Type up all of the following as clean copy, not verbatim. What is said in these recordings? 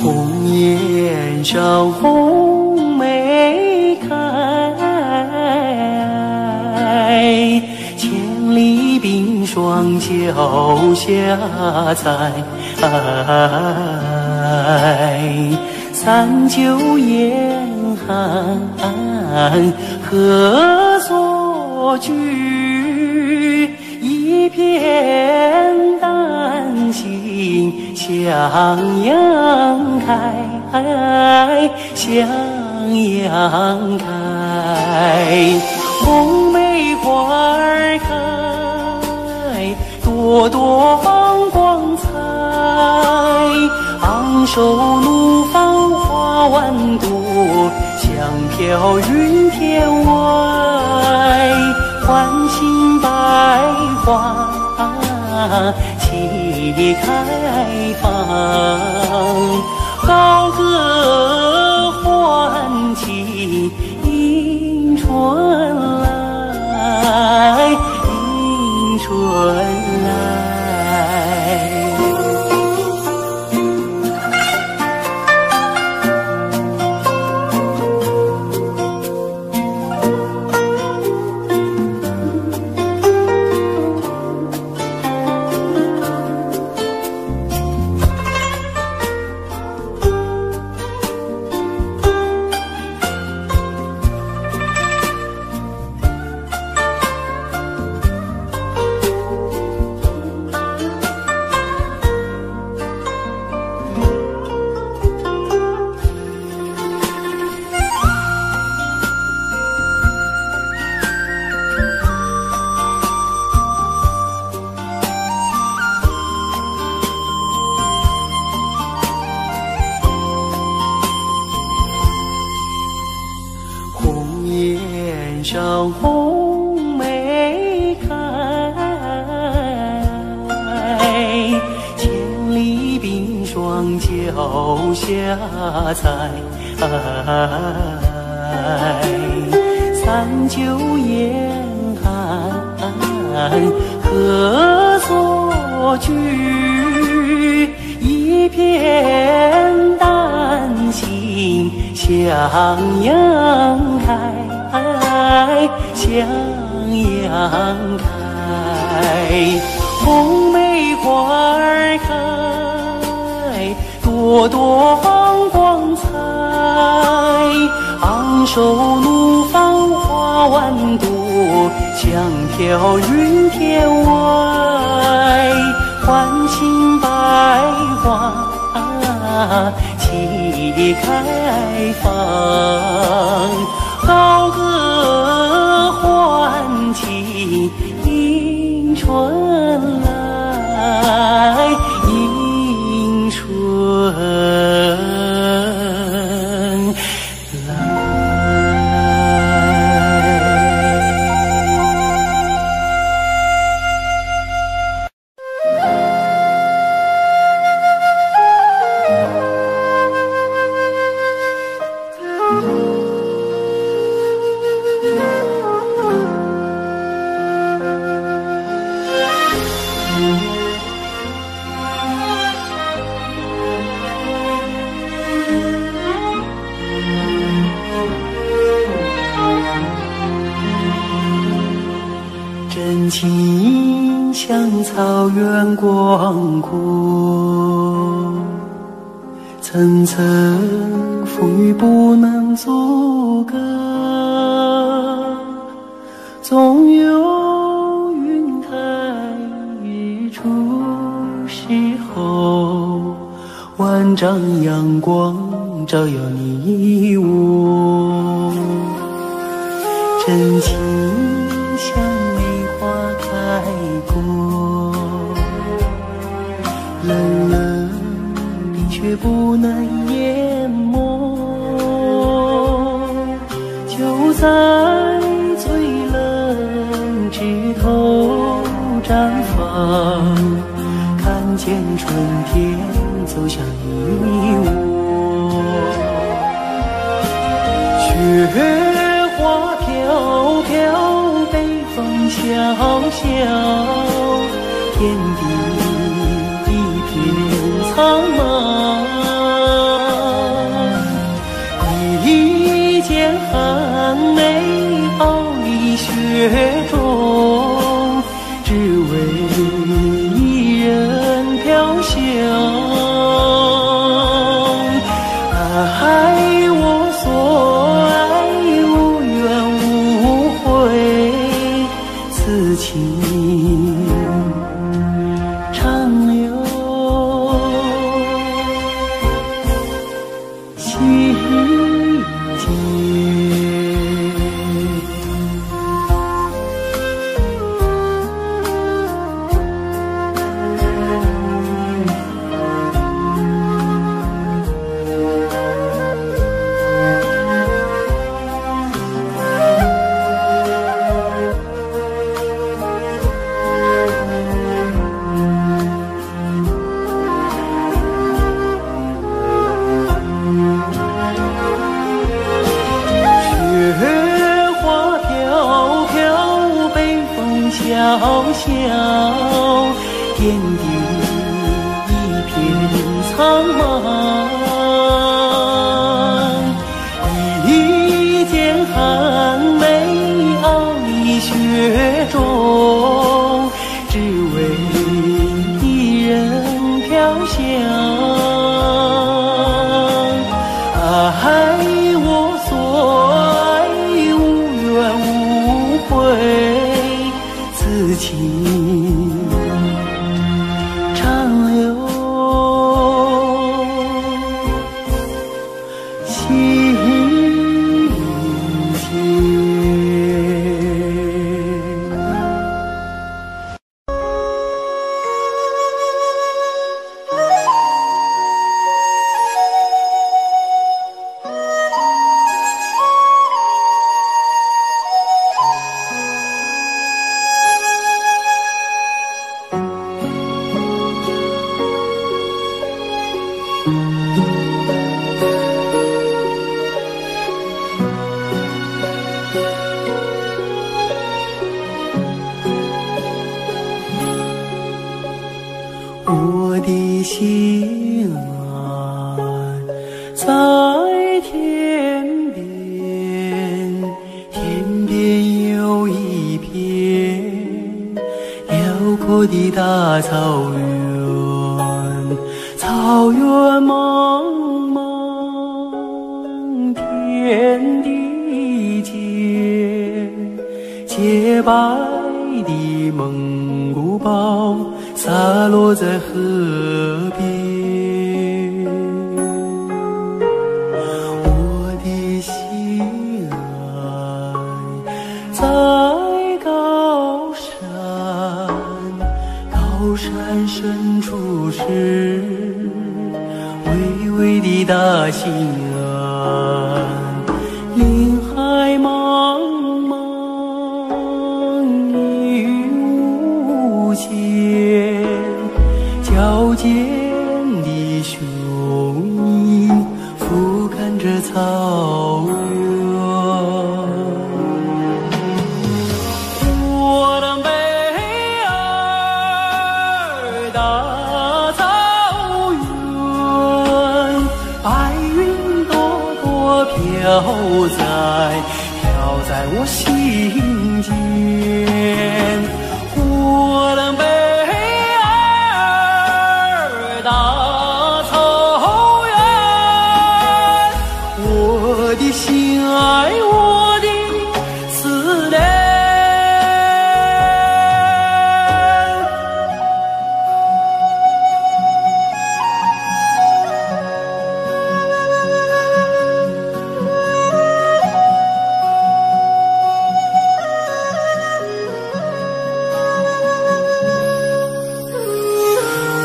红颜上红梅开，千里冰霜脚下踩。三九严寒何所居？一片丹心向阳开，向阳开。红梅花儿开，朵朵放光彩。昂首怒放花万朵，香飘云天外。唤醒百花齐开放，高歌欢庆迎春来，迎春来。上红梅开，千里冰霜脚下踩。三九严寒何所居？一片丹心向阳开，向阳开。红梅花儿开，朵朵放光彩。昂首怒放花万朵，香飘云天外。唤醒百花齐开放，高歌欢庆迎春来，迎春来。真情像草原广阔，层层风雨不能阻隔，总有云开日出时候，万丈阳光照耀你我。真情像梅花开过，冷冷冰雪不能淹没，就在最冷枝头绽放，看见春天走向你我。雪花飘飘，北风萧萧，天地一片苍茫。苍茫。一剑寒梅傲一雪中，只为一人飘香。爱我所爱，无怨无悔，此情长留心间。我的心啊，在天边，天边有一片辽阔的大草原，草原茫茫，天地间，洁白的蒙古包洒落在河边，我的心爱在高山，高山深处是巍巍的大兴安，林海茫茫，雨无限。矫健的雄鹰俯瞰着草原，我的美儿大草原，白云朵朵飘在我心间，我的美大草原，我的心爱，我的思念。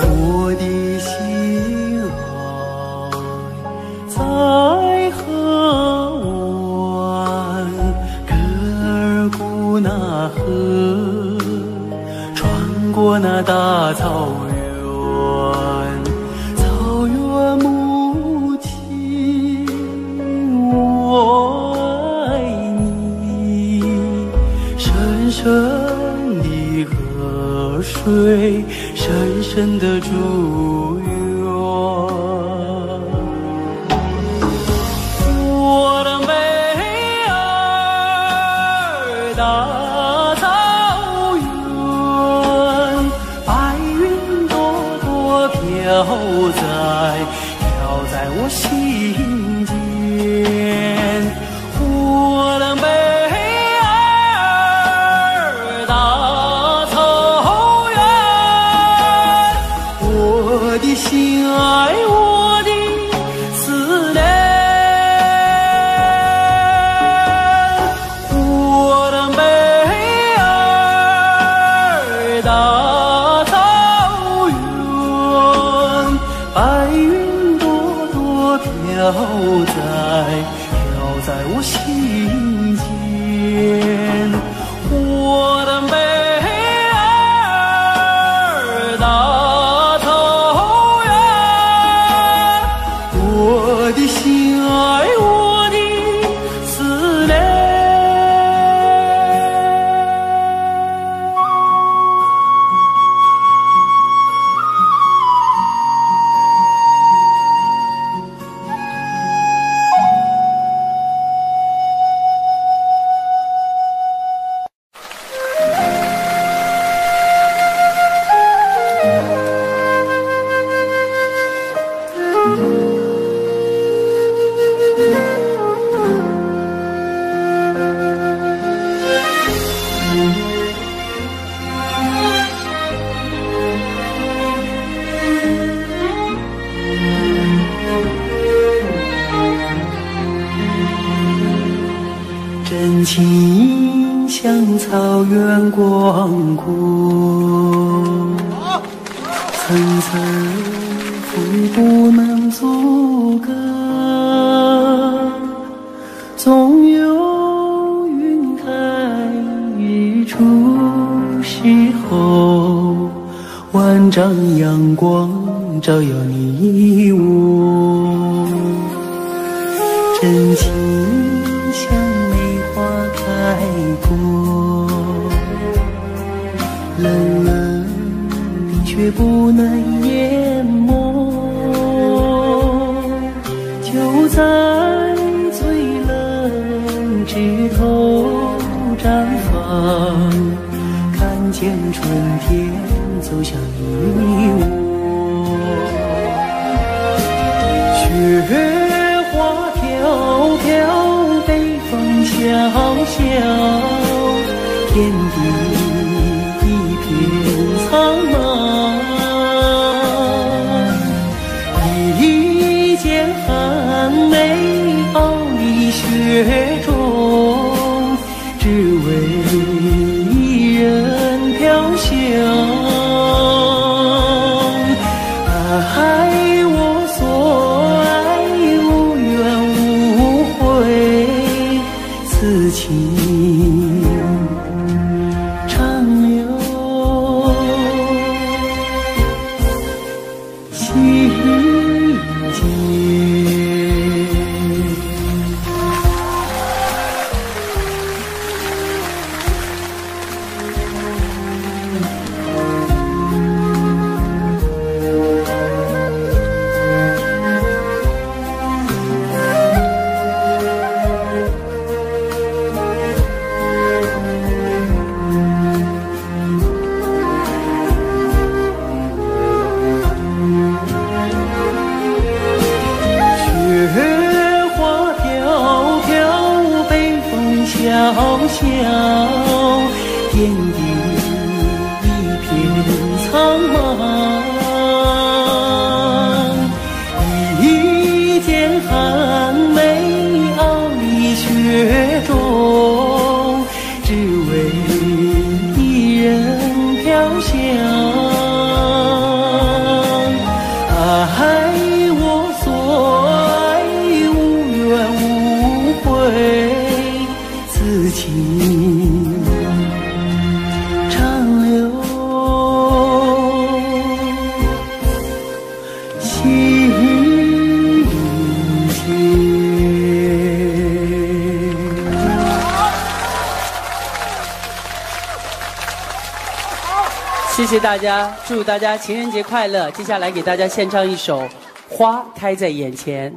我的心爱在河湾，格尔古纳河，穿过那大草原，草原母亲，我爱你，深深的河水，深深的祝愿，我的美儿大草原，白云朵朵飘在我心间，我的美儿大草原，我的心爱，我的思念，我的美儿大草原，白云朵朵飘在我心间，我的美儿大草原，我的心爱，我的思念。情像草原广阔，层层浮不能阻隔，总有云开日出时候，万丈阳光照耀你我，真情像梅花开过，冷冷的却不能淹没，就在最冷枝头绽放，看见春天走向你我。雪花飘飘，北风萧萧，天地一片苍茫。一剪寒梅傲立雪中，只为一人飘香。爱我所爱，无怨无悔，此情长留心间。小小天地一片苍茫，一剪寒梅傲立雪中，只为一人飘香。爱我所爱，无怨无悔，此情长留心间。谢谢大家，祝大家情人节快乐。接下来给大家献唱一首《花开在眼前》。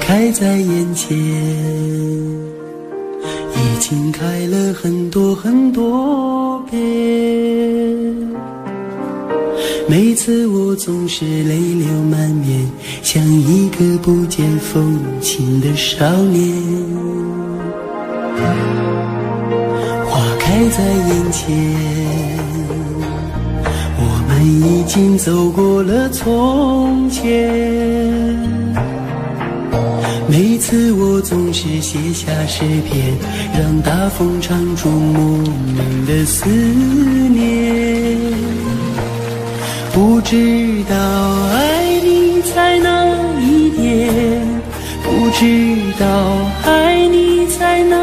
开在眼前，已经开了很多很多遍。每次我总是泪流满面，像一个不见风情的少年。花开在眼前，我们已经走过了从前。每次我总是写下诗篇，让大风唱出莫名的思念。不知道爱你在哪一点，不知道爱你在哪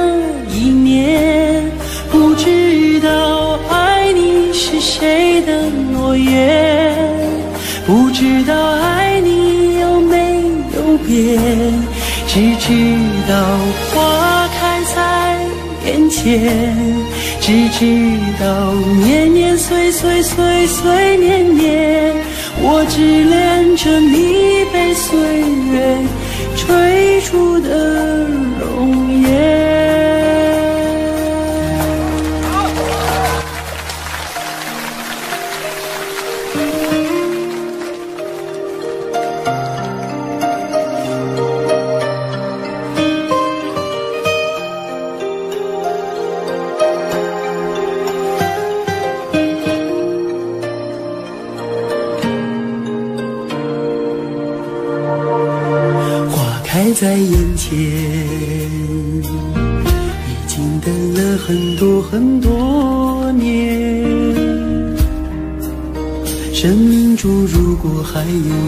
一年，不知道爱你是谁的诺言，不知道爱你有没有变。只知道花开在眼前，只知道年年岁岁岁岁年年，我只恋着你被岁月追逐的容颜。开在眼前，已经等了很多很多年。生命中如果还有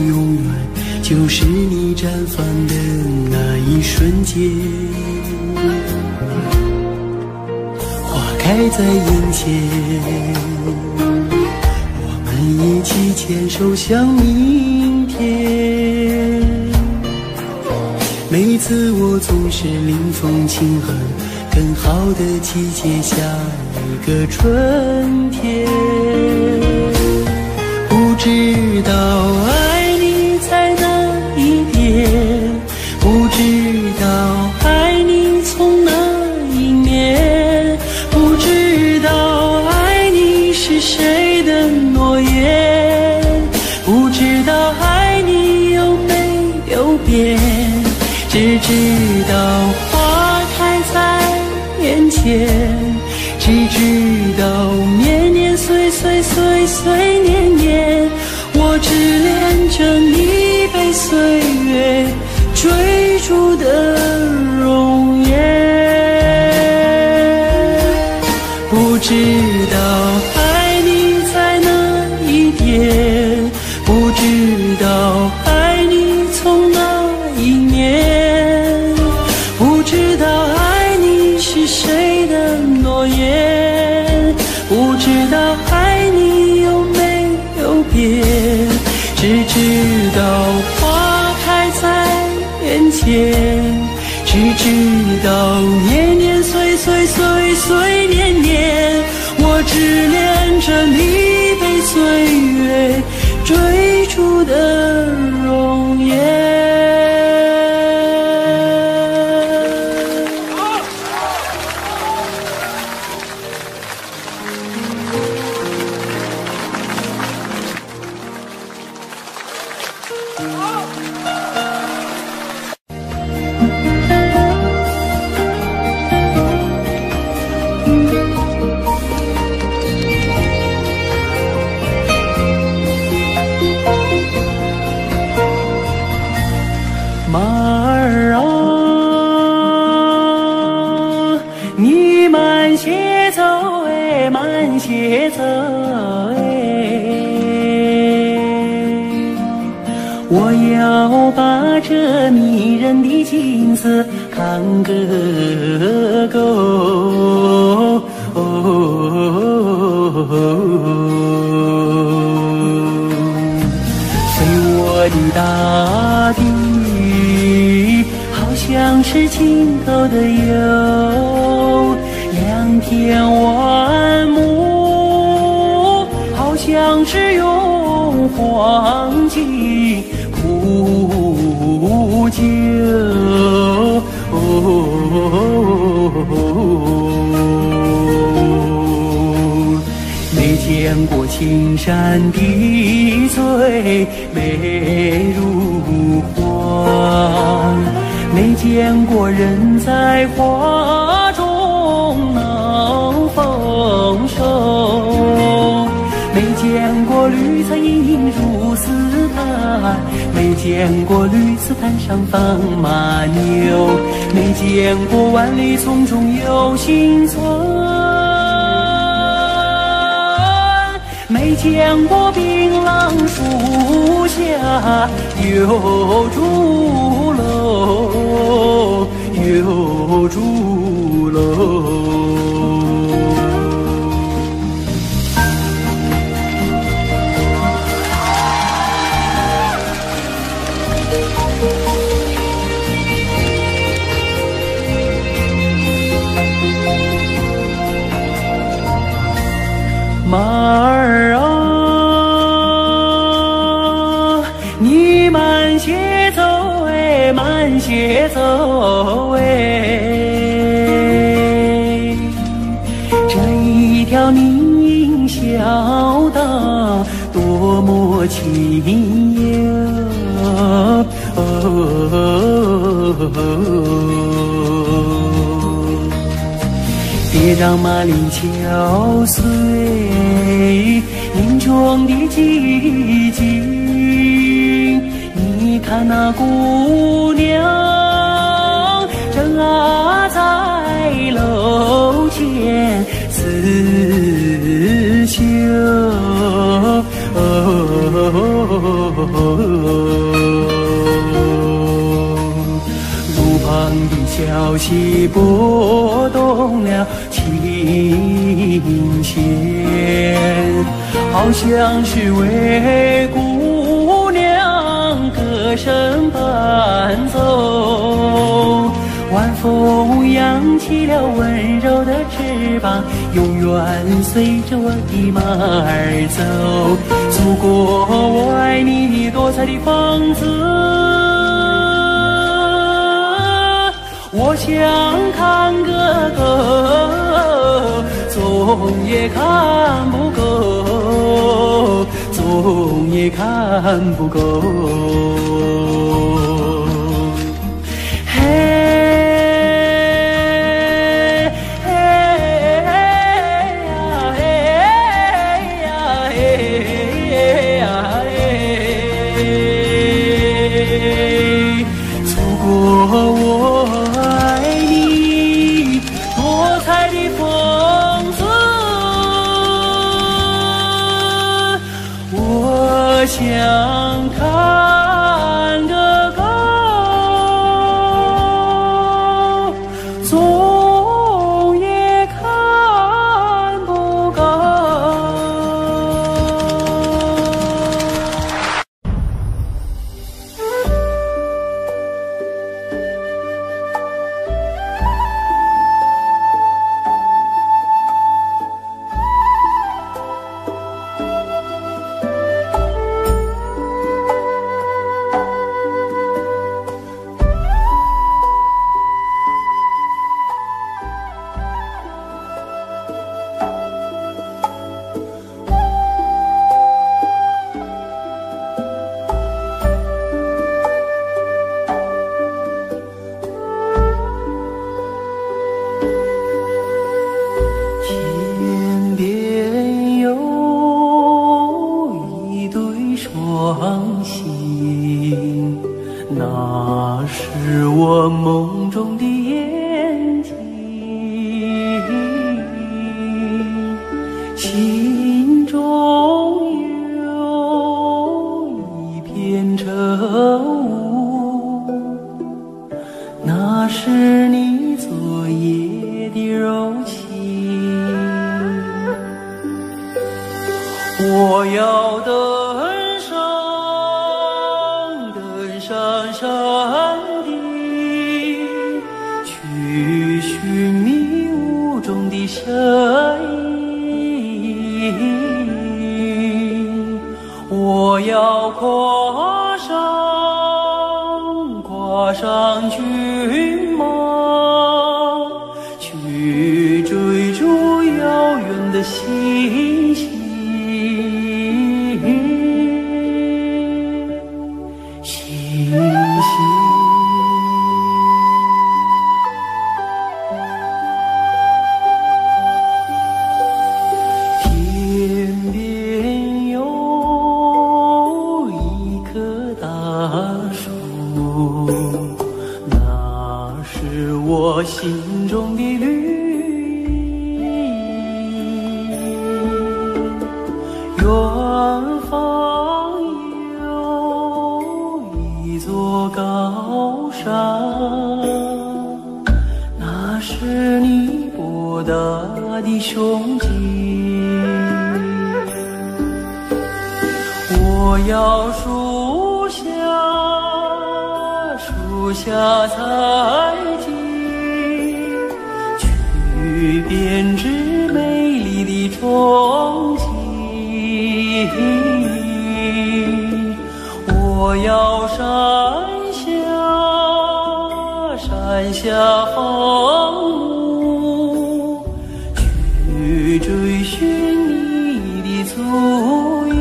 永远，就是你绽放的那一瞬间。花开在眼前，我们一起牵手向明天。每次我总是临风轻哼，更好的季节下一个春天。不知道爱你在哪一边，不知道爱你从哪一面，不知道爱你是谁的诺言，不知道爱你有没有变，只知道花开在眼前，只知道年年岁岁岁岁年年，我只恋着你被岁月追逐的容颜。不知道爱你在哪一边，不知道爱你从哪一面，不知道爱你是谁的诺言，不知道爱你有没有变，只知道花开在眼前，只知道年年岁岁岁岁年年，我只恋着你被岁月追逐的容颜。马儿啊，你慢些走哎，慢些走哎，我要把这迷人的景色看个够。随我的大地，好像是尽头的游，良田万亩，好像是用黄金铺就。没见过青山的最美如画，没见过人在花中能丰收，没见过绿草映入丝毯，没见过绿丝毯上放马牛，没见过万里丛中有行村，没见过槟榔树下有竹楼，有竹楼。马儿啊，你慢些走哎，慢些走哎，这一条民营小道多么清幽。别让马铃敲碎林中的寂静，你你看那姑娘，正在楼前刺绣。路旁的小溪拨动了琴弦，好像是为姑娘歌声伴奏。晚风扬起了温柔的翅膀，永远随着我的马儿走。祖国，我爱你多彩的房子，我想看个够，总也看不够，总也看不够。想看个够，总也看不够。天边有一对双星，那是我梦中的眼睛，心中有一片愁雾，那是你昨夜的柔情。我要登上山顶，去寻迷雾中的身影。我要跨上骏马，去追逐遥远的星星。天边有一棵大树，那是我心中的绿意。远方有一座高山，那是你博大的胸襟。我要树下采集，去编织美丽的憧憬。我要山下放牧，去追寻你的足印。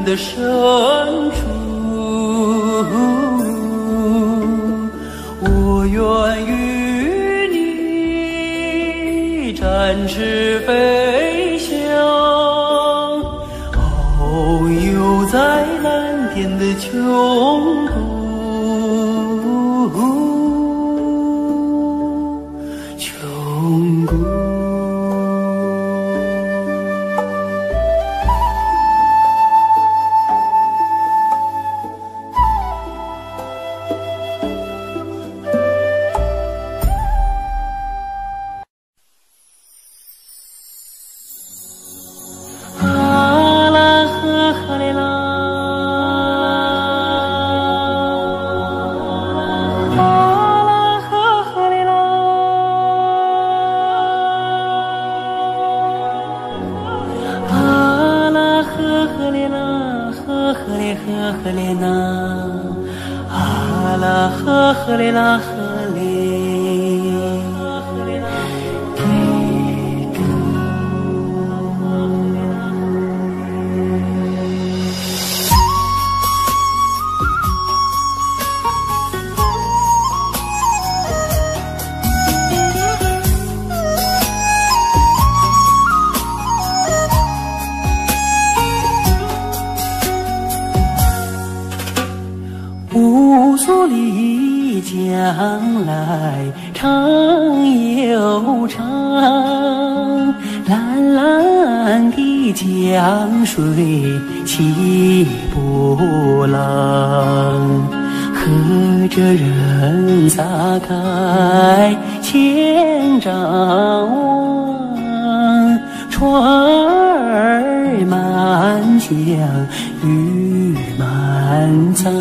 的深处，我愿与你展翅飞翔，遨游在蓝天的穹谷。赫列那，阿拉赫列拉赫列。乌苏里将来长又长，蓝蓝的江水起波浪，和着人撒开千丈网，船儿满江鱼满仓，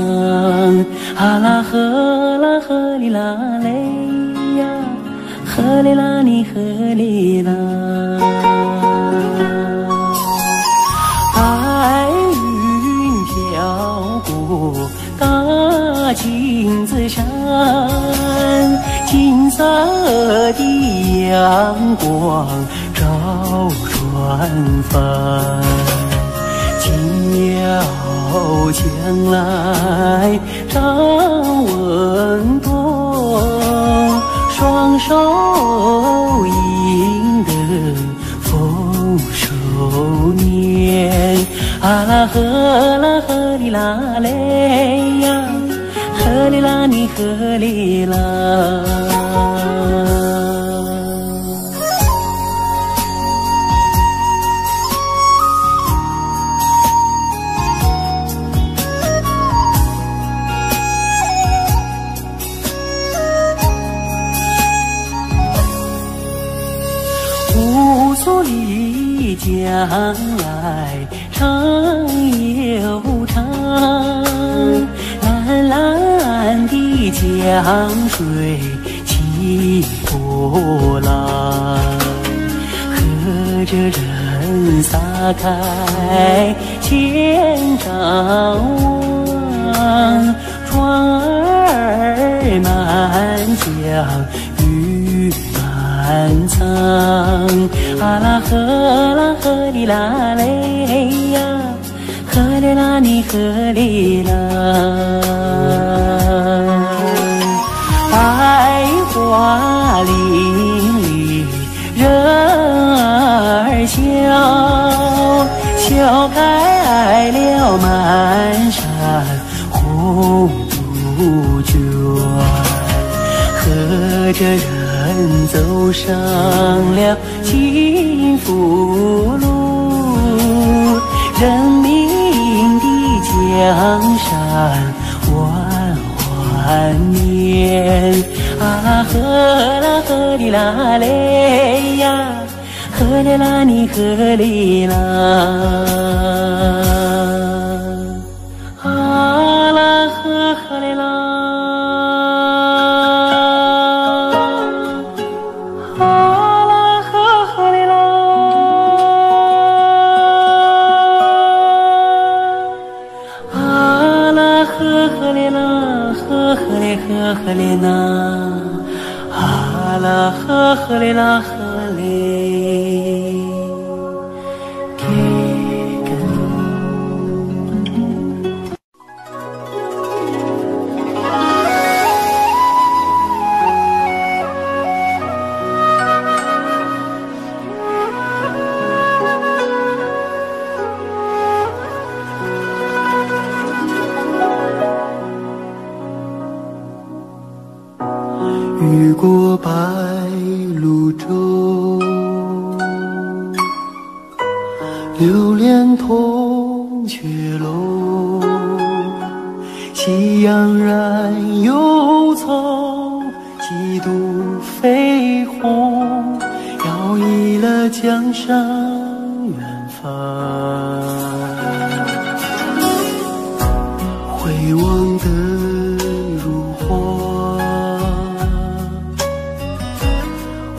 哈啦呵啦呵哩啦嘞呀，呵哩啦你呵哩啦。白云飘过大金子山，金色的阳光照船帆，金鸟将来张文多，双手迎得丰收年，啊啦呵啦呵哩啦嘞呀，呵哩啦你呵哩啦。乌苏里将来长又长，蓝蓝的江水起波浪，和着人撒开千丈网，船儿满江鱼满仓，啊啦呵啦呵哩啦嘞呀，呵哩啦你呵哩啦。百花林里人儿笑，笑开了满山红杜鹃，和着人走上了幸福路，人民的江山万万年，啊啦呵啦呵哩啦嘞呀，呵哩啦你呵哩啦，啊啦呵哩啦。呵哩那，啊啦呵哩啦呵哩，给根。雨过白鹭洲，流连铜雀楼。夕阳染幽草，几度飞鸿，摇曳了江山远方。回望的如花，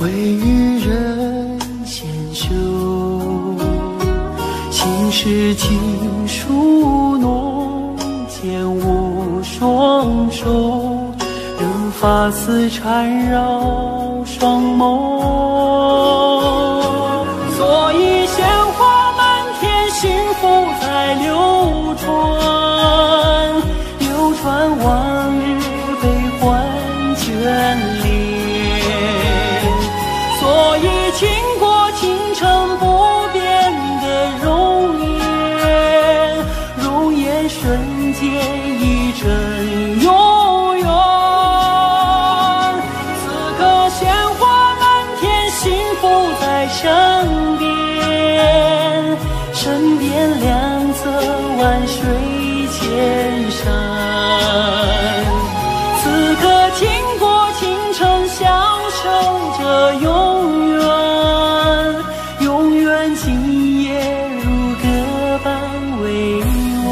微雨人纤袖，心事情书浓，见我双手，任发丝缠绕双眸。所以鲜花满天，幸福在流传，流传往日悲欢眷恋。所以倾国倾城不变的容颜，容颜瞬间一阵永远。此刻鲜花满天，幸福在身边，身边两侧万水千山。此刻倾国倾城，享受着永远，永远今夜如歌般委婉。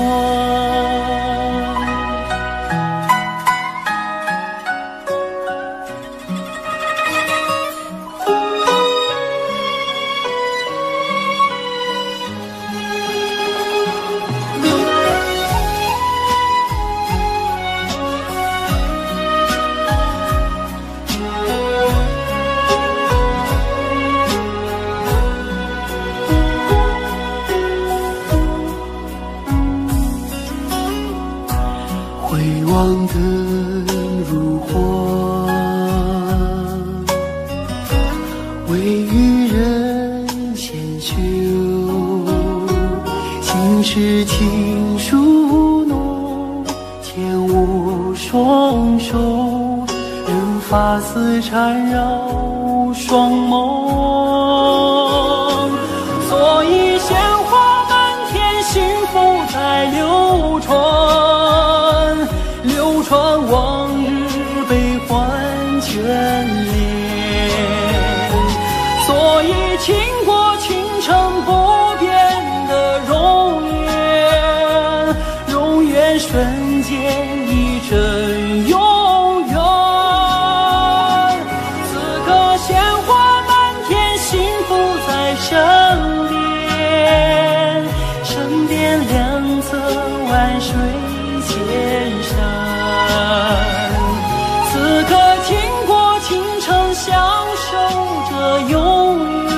回望的如花，微雨人纤袖，心事情书浓，牵我双手，任发丝缠绕双眸。所以鲜花满天，幸福在流传，流传往日悲欢眷恋。所以倾国倾城不变的容颜，容颜瞬间一阵永远。此刻鲜花满天，幸福在身边，身边两侧万水千山。此刻倾国倾城，享受着永远，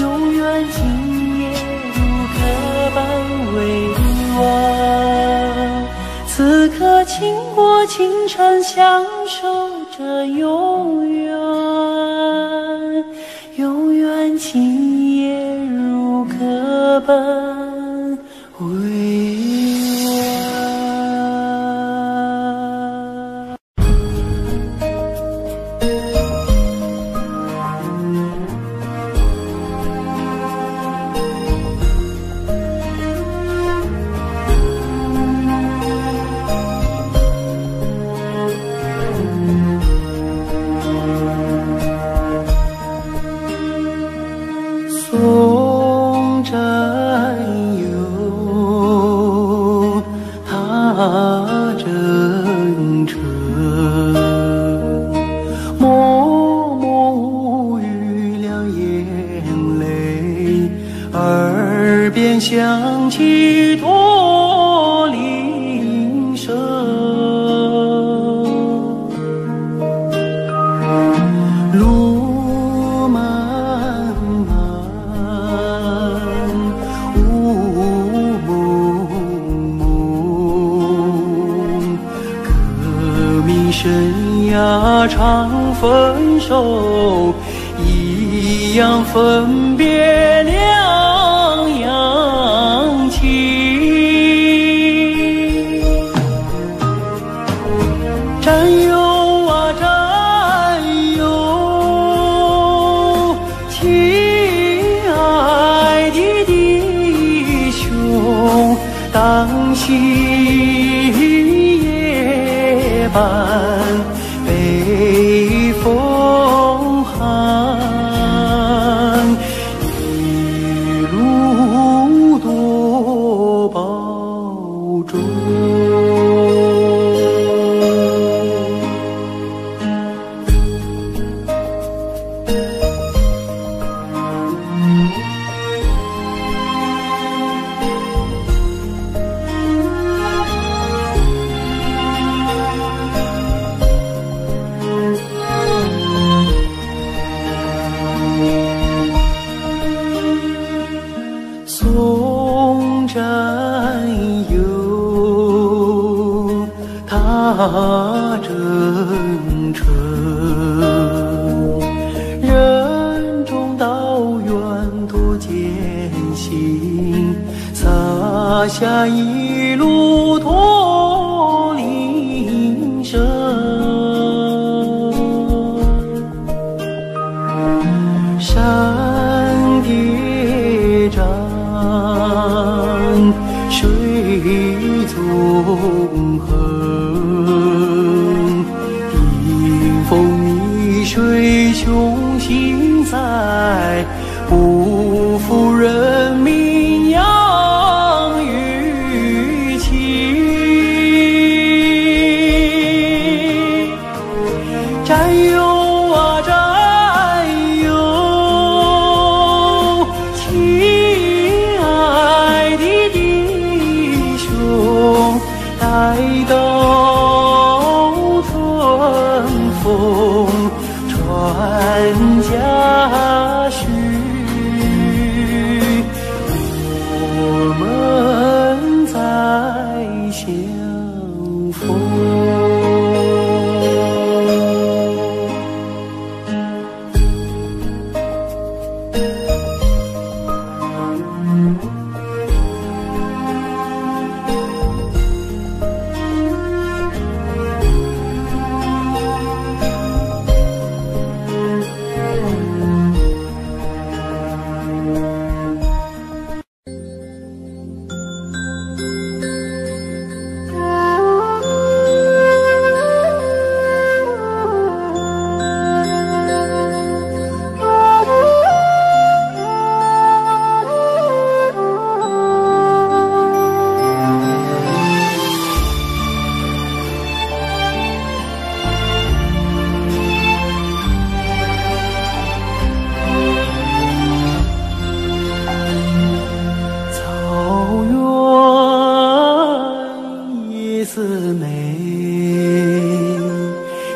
永远今夜如歌般委婉。此刻倾国倾城，享受着永远，永远今夜如歌般委婉。松山有踏征程，默默无语两眼泪，耳边响起驼铃声。路漫漫，雾蒙蒙，革命生涯常分手，一样分别两样情。战友啊战北风寒，一路多保重。送战友，踏征程，任重道远多艰辛，洒下一路驼铃声。山叠嶂，水纵横，迎风逆水雄心在，不负人民养育情。战友啊战友，亲爱的弟兄，待到春风传家序，我们再相逢。四美，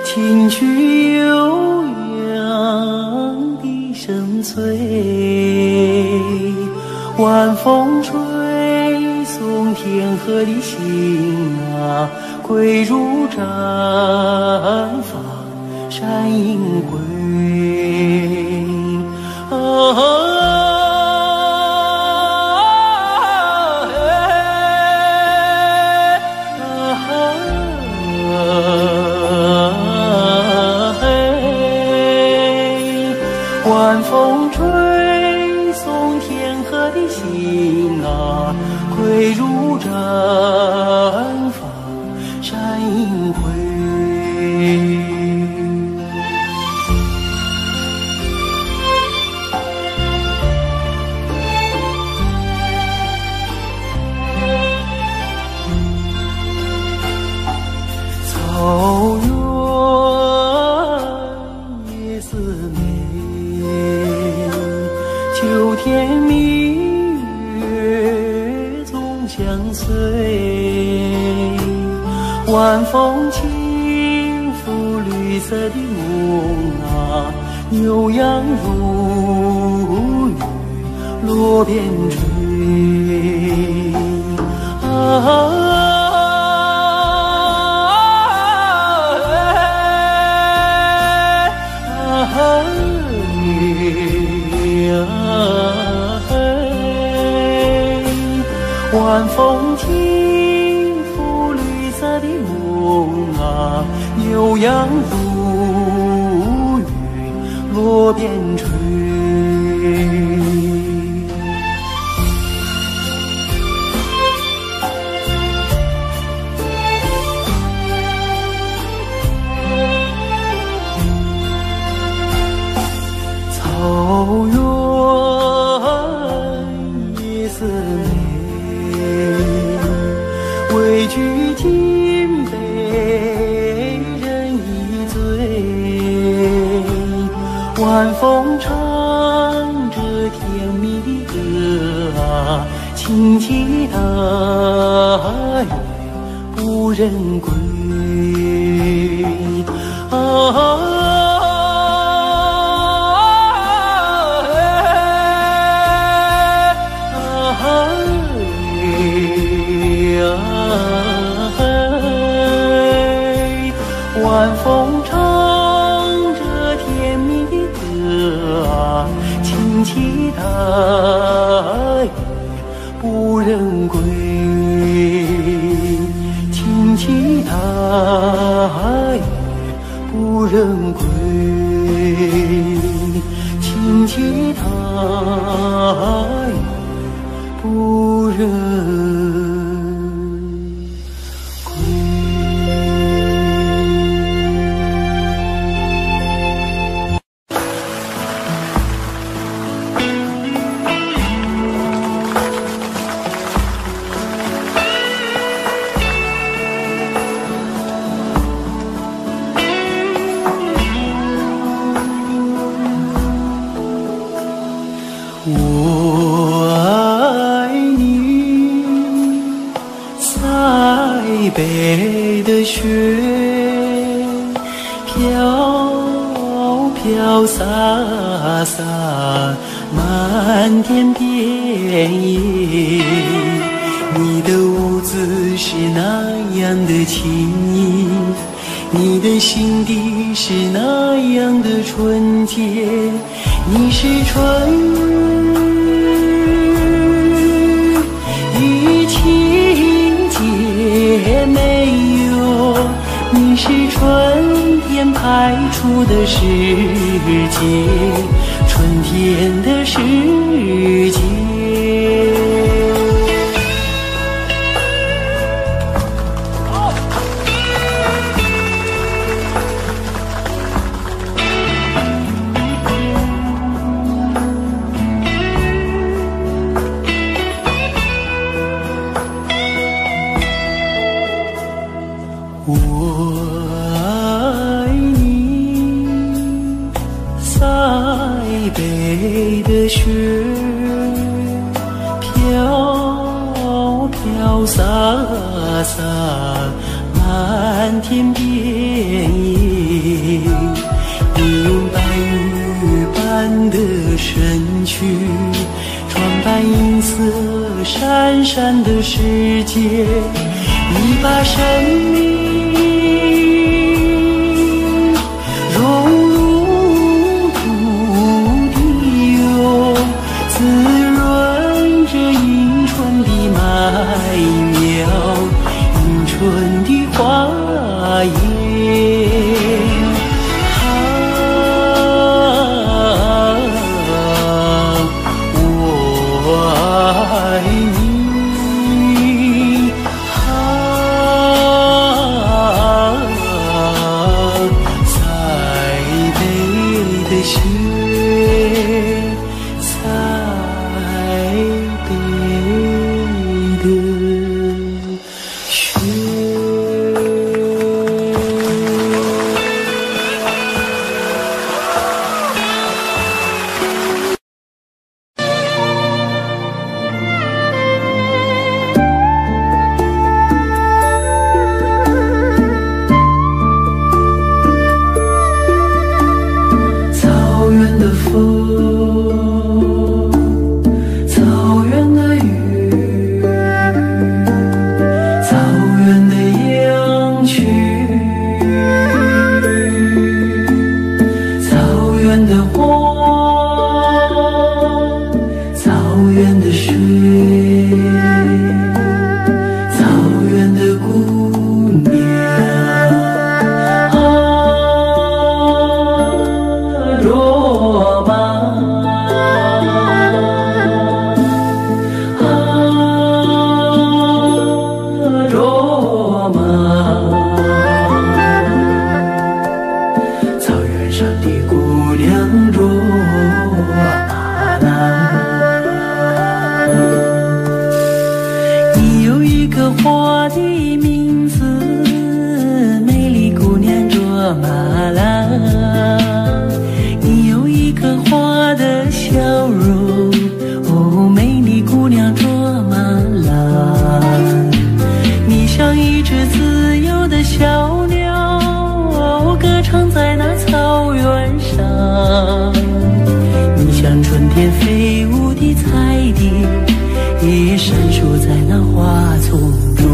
听取悠扬的声催，晚风吹送天河的心啊，归入毡房山阴归晚风吹送天河的心啊，归入毡房山阴归。草原夜似美，秋天明月总相随，晚风轻拂绿色的梦啊，牛羊如雨落边吹啊。晚风轻拂绿色的梦啊，牛羊如雨落边吹。晚风唱着甜蜜的歌啊，轻骑大雁不人归啊。晚风唱着甜蜜的歌啊，轻骑大雁不人归，轻骑大雁不人归，轻骑大雁不人归。我爱你，塞北的雪，飘飘洒洒，漫天遍野。你的舞姿是那样的轻盈，你的心底是那样的纯洁，你是春雨与情结没有，你是春天派出的世界，春天的世界。我爱你，塞北的雪，飘飘洒洒，漫天遍野。你用白玉般的身躯，装扮银色闪闪的世界。你把生命融入土地哟，滋润着迎春的麦苗，迎春的花叶。我爱你。雪，塞北的雪。小鸟歌唱在那草原上，你像春天飞舞的彩蝶，也闪烁在那花丛中。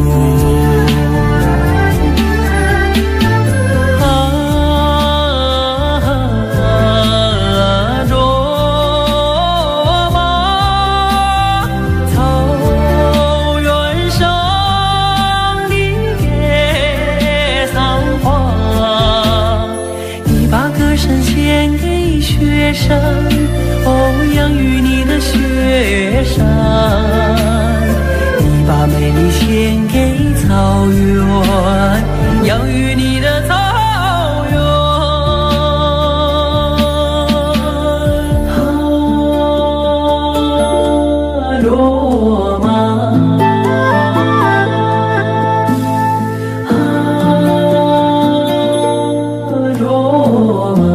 哦，养育你的雪山，你把美丽献给草原，养育你的草原。啊，罗马，啊，罗马。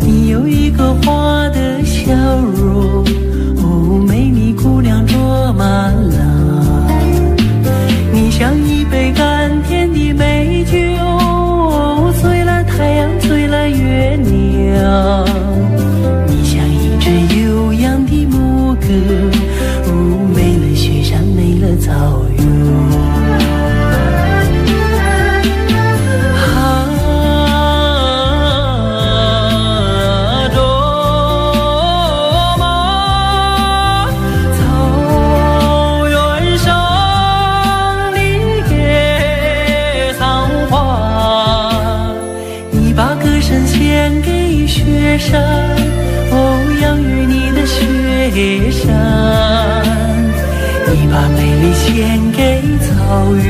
你有一个花的笑容，哦，美丽姑娘卓玛拉。你像一杯甘甜的美酒，醉了太阳，醉了月亮。你像一支悠扬的牧歌，哦，美了雪山，美了草原。献给雪山，哦，养育你的雪山，你把美丽献给草原，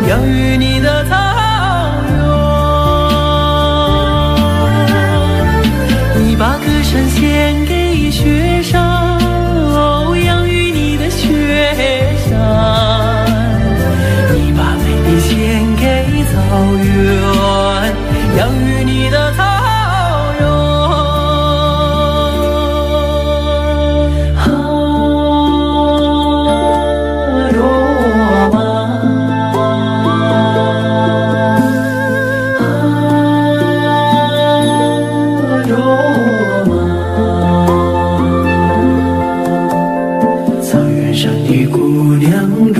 养育你的草原。你把歌声献给雪山，哦，养育你的雪山，你把美丽献给草原，养育你的草原。啊，罗马，啊，罗马，草原上的姑娘卓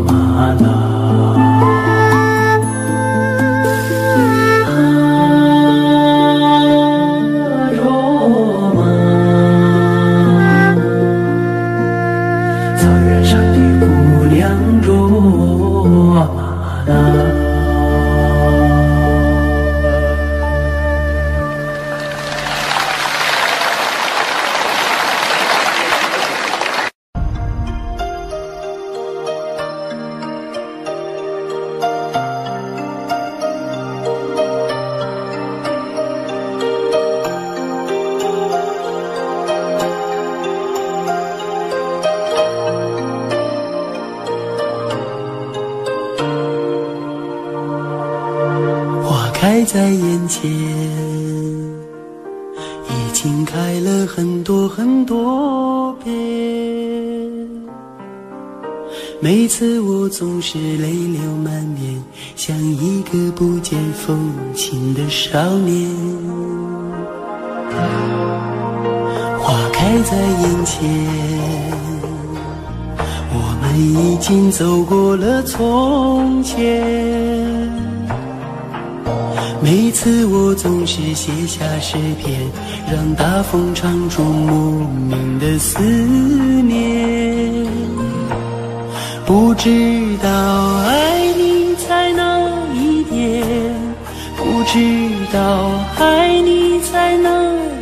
玛拉。开在眼前，已经开了很多很多遍。每次我总是泪流满面，像一个不见风情的少年。花开在眼前，我们已经走过了从前。每次我总是写下诗篇，让大风唱出莫名的思念。不知道爱你在哪一点，不知道爱你在哪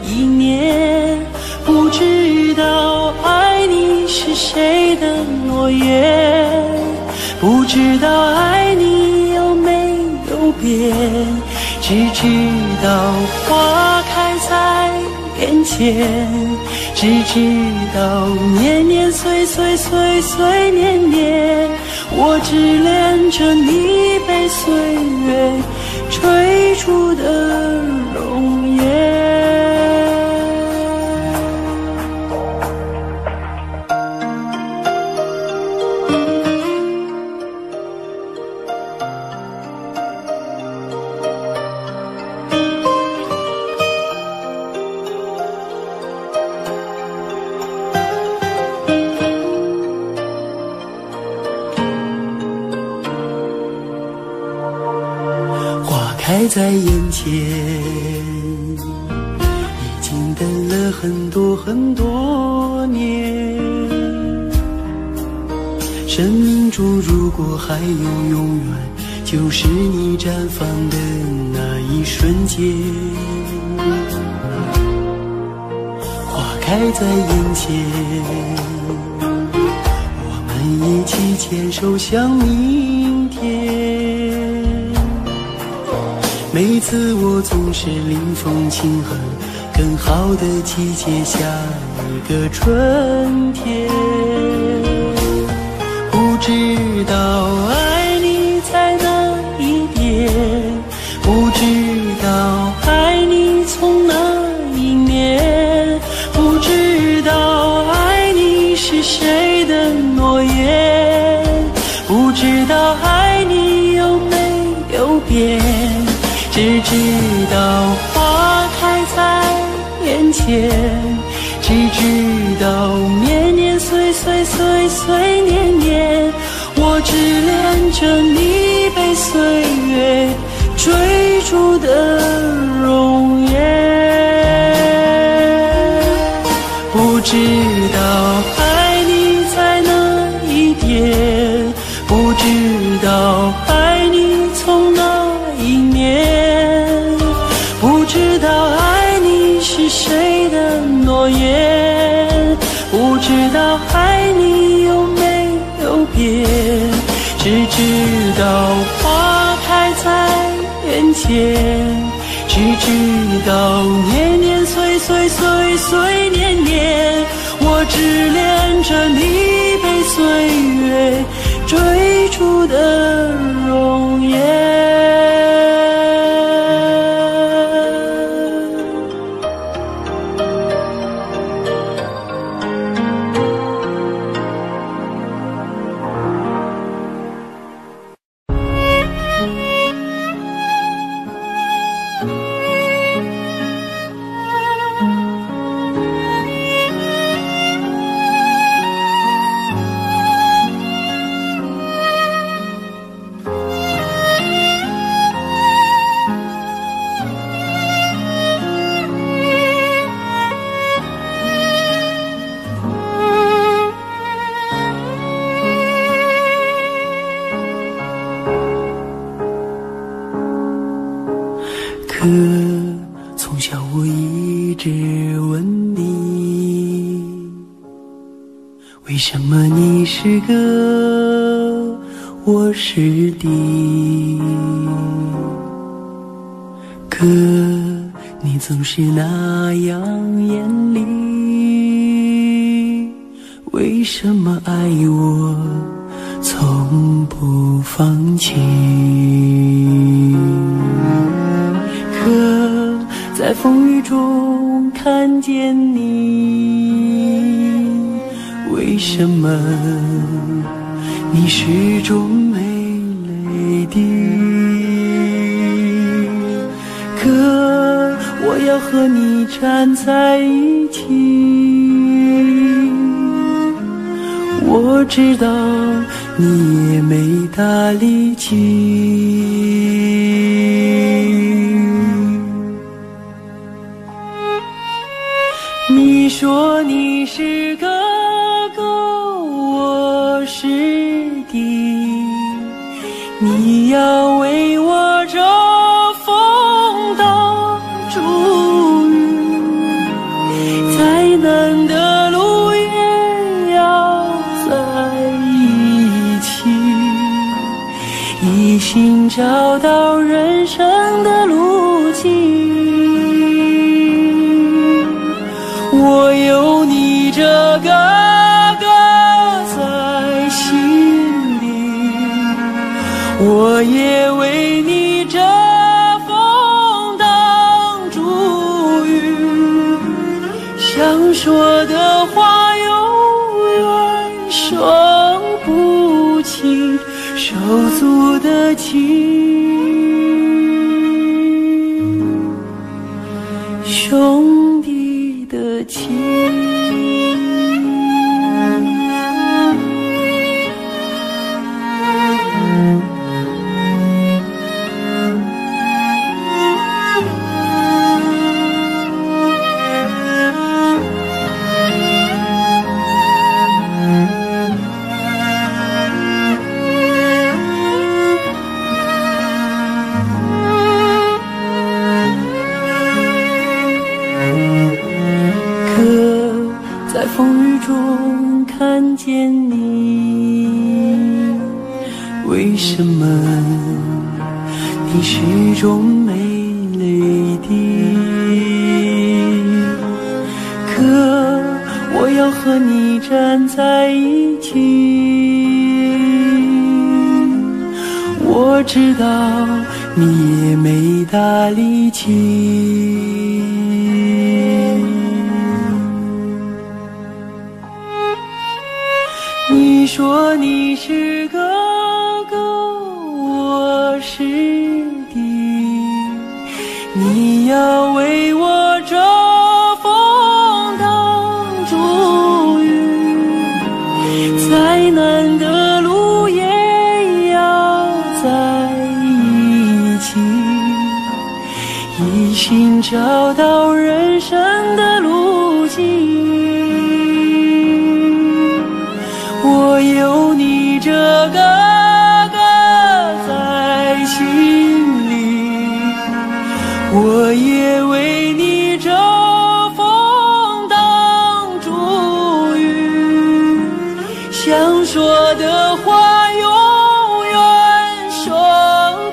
一年，不知道爱你是谁的诺言，不知道爱你有没有变，只知道花开在眼前，只知道年年岁岁岁岁年年，我只恋着你被岁月追逐的容颜。开在眼前，已经等了很多很多年。生命中如果还有永远，就是你绽放的那一瞬间。花开在眼前，我们一起牵手向明天。每次我总是临风轻哼，更好的季节下一个春天。不知道爱你在哪一边，不知道爱你从哪一年，不知道爱你是谁的诺言，不知道爱你有没有变。只知道花开在眼前，只知道年年岁岁岁岁年年，我只恋着你被岁月追逐的容颜。不知道爱你在哪一边，不知道爱你从哪一年，不知道爱你是谁的诺言，不知道爱你有没有变，只知道花开在眼前，只知道年年岁岁岁岁年年，我只恋着你被岁月追逐的容颜。可从小我一直问你，为什么你是个，我是敌？可你总是那样严厉，为什么爱我从不放弃？可在风雨中看见你，为什么你始终没泪滴？可我要和你站在一起，我知道你也没大力气。你说你是哥哥，我是弟，你要为我遮风挡雨，再难的路也要在一起，一心找到人生的路径。我有你手足的情，兄弟的情。在风雨中看见你，为什么你始终没泪滴？可我要和你站在一起，我知道你也没大力气。你说你是哥哥，我是弟，你要为我遮风挡竹雨，再难的路也要在一起，一心找到人生的路径。我有你这个哥在心里，我也为你遮风挡竹雨，想说的话永远说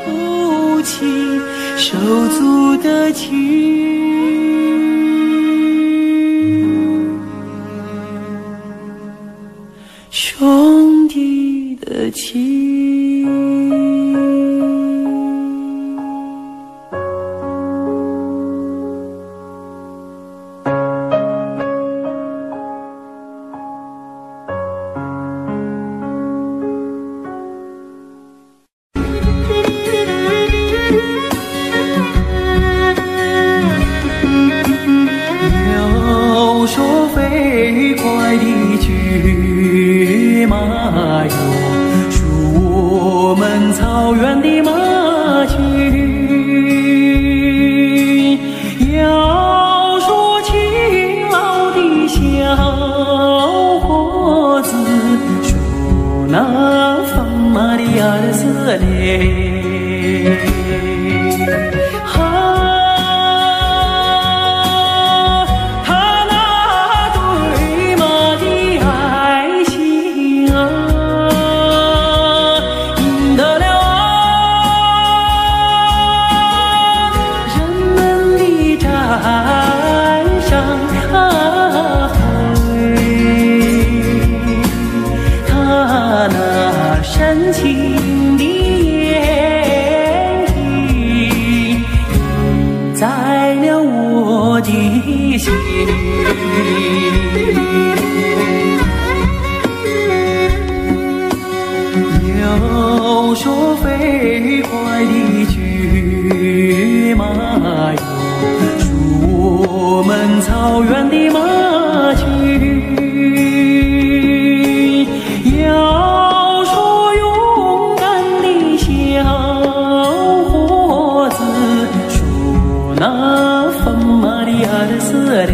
不清，手足的情。兄弟的情，要说飞快的骏马哟，属我们草原的马群；要说勤劳的小伙子，属那放马的儿子嘞。深情的眼睛印在了我的心，要说飞快的骏马哟，属我们草原的马群。要说勇敢的小伙子，属那放马的儿子嘞。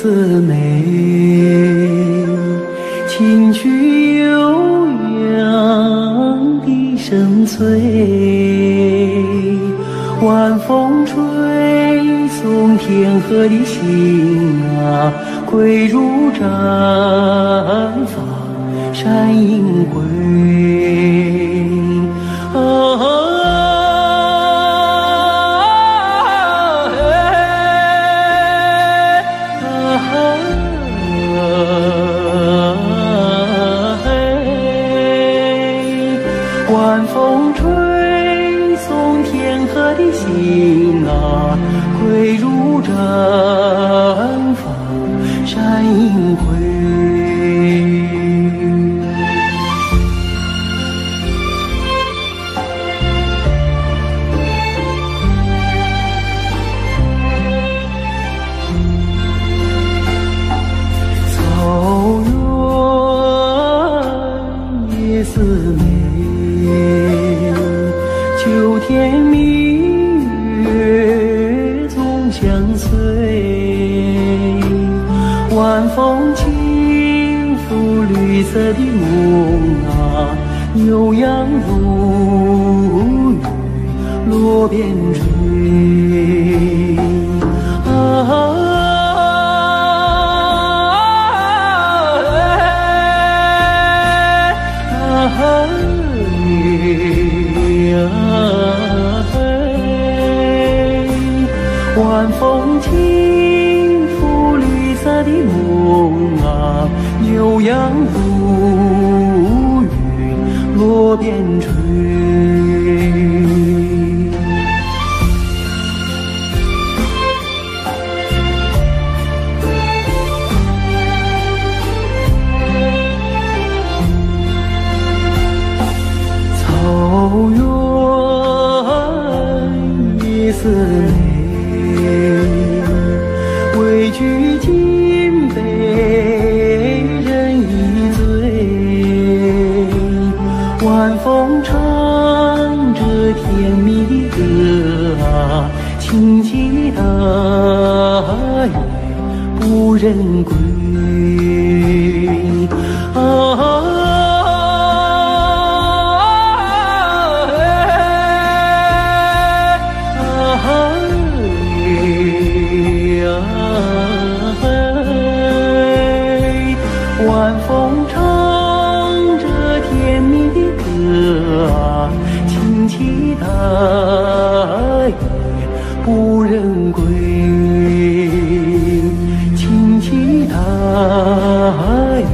色美，清曲悠扬的声催，晚风吹送天河的星啊，归入绽放山映辉。晚风吹送天河的星啊，归入绽放山映辉。草原夜色美，秋天明月总相随，晚风轻拂绿色的梦啊，悠扬如雨落边吹。晚风轻拂绿色的梦啊，悠扬如雨落边吹。草原夜色美，畏惧金杯人一醉，晚风唱着甜蜜的歌啊，轻骑大雁不忍归。晚风唱着甜蜜的歌啊，轻骑大雁不忍归，轻骑大雁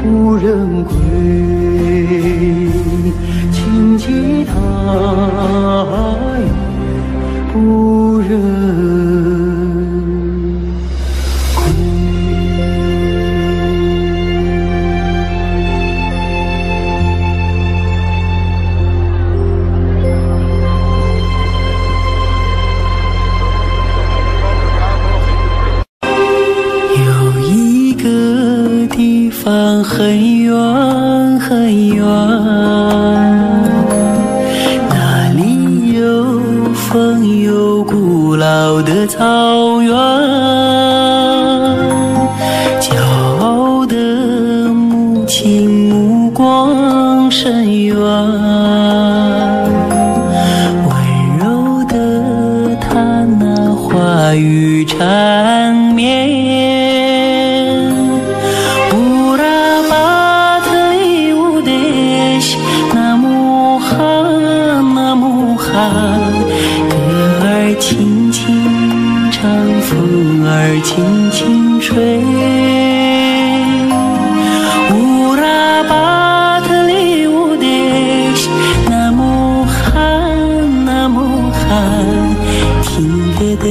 不忍归，轻骑大雁不忍。很远很远，那里有风有古老的草原，骄傲的母亲目光深远，温柔的她那话语缠绵。歌儿轻轻唱，风儿轻轻吹。乌拉巴特里乌德西，那么寒，那么寒，听歌的